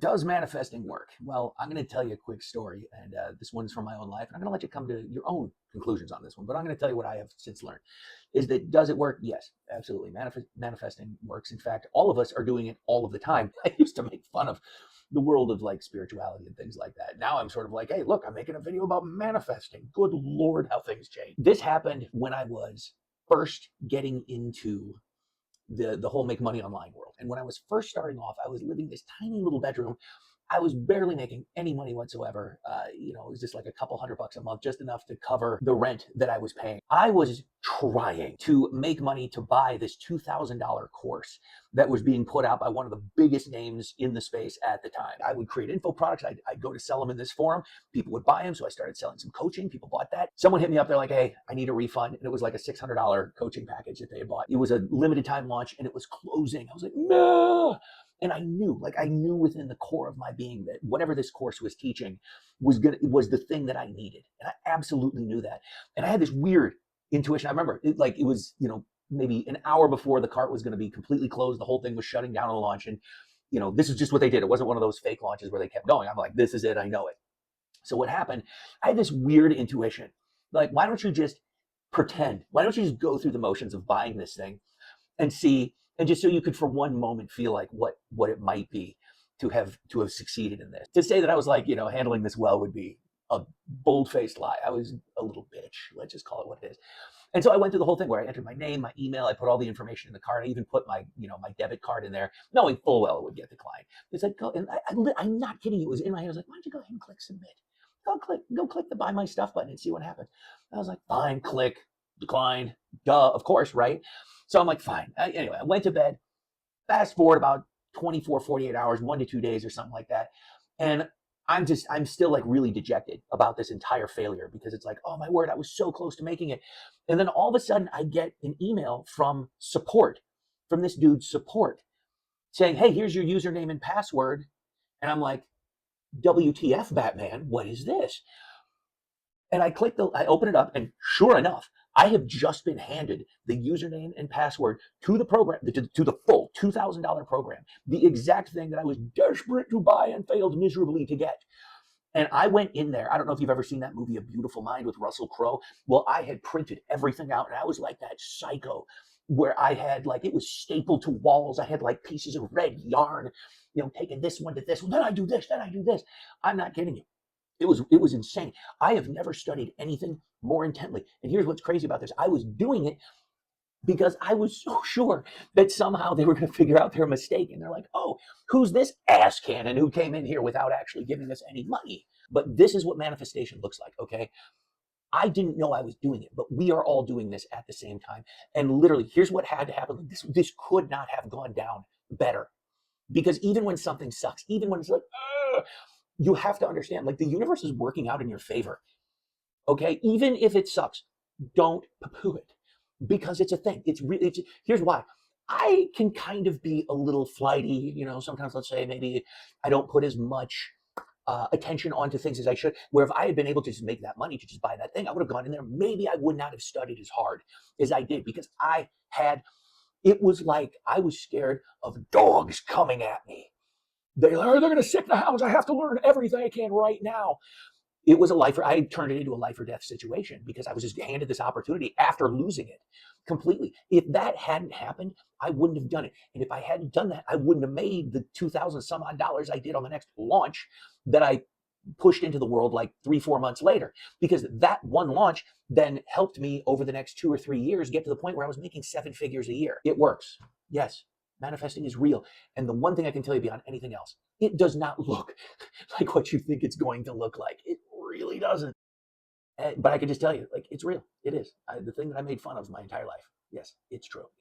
Does manifesting work? Well, I'm going to tell you a quick story, and this one's from my own life. And I'm going to let you come to your own conclusions on this one. But I'm going to tell you what I have since learned. Is that does it work? Yes, absolutely. Manifesting works. In fact, all of us are doing it all of the time. I used to make fun of the world of like spirituality and things like that. Now I'm sort of like, hey, look, I'm making a video about manifesting. Good Lord, how things change. This happened when I was first getting into the whole make money online world. And when I was first starting off, I was living this tiny little bedroom. I was barely making any money whatsoever. It was just like a couple $100 a month, just enough to cover the rent that I was paying. I was trying to make money to buy this $2,000 course that was being put out by one of the biggest names in the space at the time. I would create info products. I'd go to sell them in this forum. People would buy them. So I started selling some coaching. People bought that. Someone hit me up. They're like, hey, I need a refund. And it was like a $600 coaching package that they had bought. It was a limited time launch and it was closing. I was like, no. And I knew within the core of my being that whatever this course was teaching was the thing that I needed. And I absolutely knew that. And I had this weird intuition. I remember it was, maybe an hour before the cart was going to be completely closed. The whole thing was shutting down on the launch. And, this is just what they did. It wasn't one of those fake launches where they kept going. I'm like, this is it. I know it. So what happened? I had this weird intuition. Like, why don't you just pretend? Why don't you just go through the motions of buying this thing and see, and just so you could for one moment feel like what it might be to have succeeded in this. To say that I was like, handling this well would be a bold-faced lie. I was a little bitch. Let's just call it what it is. And so I went through the whole thing where I entered my name, my email, I put all the information in the card. I even put my, my debit card in there, knowing full well it would get declined. It's like, go, and I'm not kidding you. It was in my head. I was like, why don't you go ahead and click submit? Go click the buy my stuff button and see what happens. I was like, fine, click, declined, duh, of course, right? So I'm like, fine. Anyway, I went to bed. Fast forward about 24, 48 hours, 1 to 2 days or something like that. And I'm still like really dejected about this entire failure because it's like, oh my word, I was so close to making it. And then all of a sudden I get an email from support, from this dude's support saying, hey, here's your username and password. And I'm like, WTF, Batman, what is this? And I open it up, and sure enough, I have just been handed the username and password to the program, to the full $2,000 program, the exact thing that I was desperate to buy and failed miserably to get. And I went in there. I don't know if you've ever seen that movie, A Beautiful Mind, with Russell Crowe. Well, I had printed everything out, and I was like that psycho where I had it was stapled to walls. I had like pieces of red yarn, taking this one to this one. Then I do this, then I do this. I'm not kidding you. It was insane. I have never studied anything more intently. And here's what's crazy about this. I was doing it because I was so sure that somehow they were going to figure out their mistake. And they're like, oh, who's this ass cannon who came in here without actually giving us any money? But this is what manifestation looks like, okay? I didn't know I was doing it, but we are all doing this at the same time. And literally, here's what had to happen. This could not have gone down better. Because even when something sucks, even when it's like, you have to understand, like the universe is working out in your favor. Okay, even if it sucks, don't poo-poo it because it's a thing. Here's why. I can kind of be a little flighty, sometimes let's say maybe I don't put as much attention onto things as I should. Where if I had been able to just make that money to just buy that thing, I would have gone in there. Maybe I would not have studied as hard as I did because it was like I was scared of dogs coming at me. They're going to sick the hounds. I have to learn everything I can right now. It was I turned it into a life or death situation because I was just handed this opportunity after losing it completely. If that hadn't happened, I wouldn't have done it. And if I hadn't done that, I wouldn't have made the 2,000 some odd dollars I did on the next launch that I pushed into the world like 3-4 months later, because that one launch then helped me over the next 2 or 3 years get to the point where I was making 7 figures a year. It works. Yes. Manifesting is real. And the one thing I can tell you beyond anything else, it does not look like what you think it's going to look like. It really doesn't. But I can just tell you, it's real. It is. The thing that I made fun of my entire life. Yes, it's true.